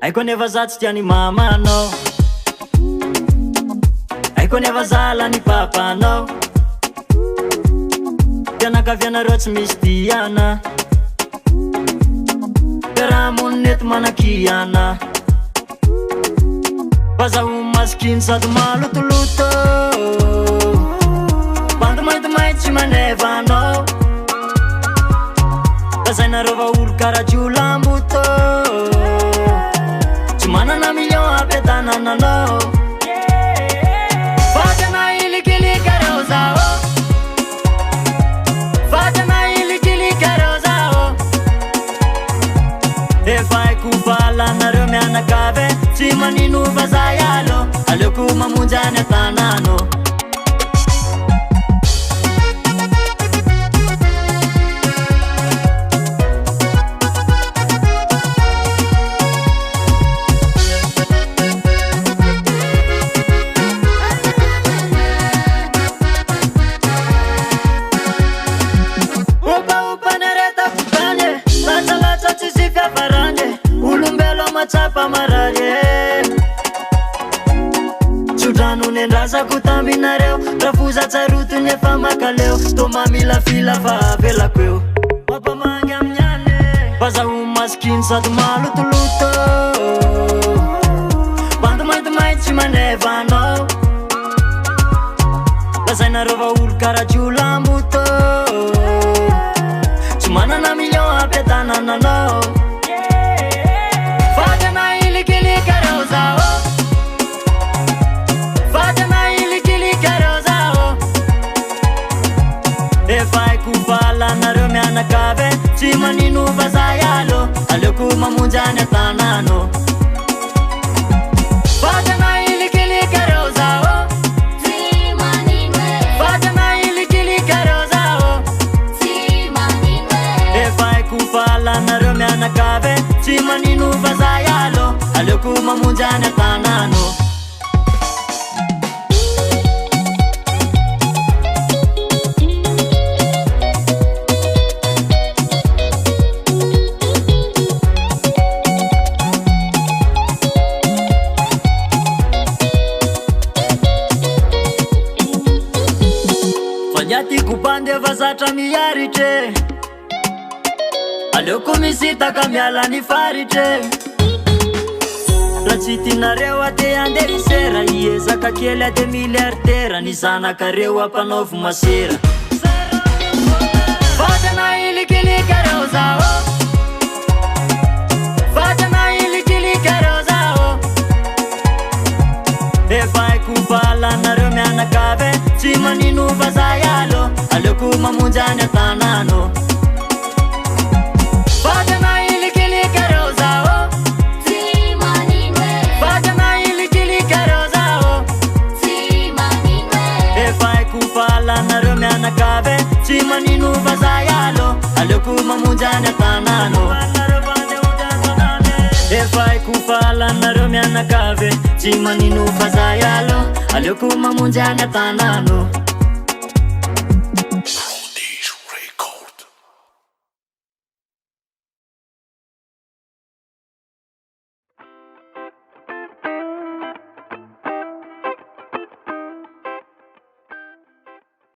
Aiko nefa za tsy tiany mamanao, aiko nefa zalany papanao. Fianakavianareo tsy misy diana, fiarahamonina eto manakiana. Fazaho masikiny sady malotoloto, bando maintimainty tsy manevanao. Lazainareo va olo karaha lamboto, tsy manana million ampiadanananao. Vatana ilikilika reo zaho, vatana ilikilika reo zaho. Efa haiko valanareo mianakavy, tsy manino vazaha ialo, aleoko mamonjy any an-tanano. Matsapa marare Sudrano nendrasako tambinareo, rafoza tsarotony efa makaleo. Tô mamila fila fa velako eo, mampamangy amin'any. Fazaho masikiny sady malotoloto, bando maintimainty tsy manevanao. Lazainareo va olo karaha lamboto, tsy manana million ampiadanananao. Efa haiko valanareo mianakavy, tsy manino vazaha ialo, aleoko mamonjy any an-tanano. Vatana ilikilika reo zaho, tsy manino e. Vatana ilikilika reo zaho, tsy manino e. Efa haiko valanareo mianakavy, tsy manino vazaha ialo, aleoko mamonjy any an-tanano. Yatiko bandy efa zatra miaritre, aleoko misitaka miala ny faritre. Raha tsy tianareo ate anderisera, iezaka kely ate miliardera, ny zanakareo ampanaovy masera. Vatana ilikilika reo zaho, vatana ilikilika reo zaho. Efa haiko valanareo mianakavy, tsy manino vazaha ialo, aleoko mamonjy any an-tanano. Vatana ilikilika reo zaho, tsy manino e. Vatana ilikilika reo zaho, tsy manino e. Efa haiko valanareo mianakavy, tsy manino vazaha ialo, aleoko mamonjy any an-tanano. Efa haiko valanareo mianakavy, tsy manino vazaha ialo, aleoko mamonjy any an-tanano.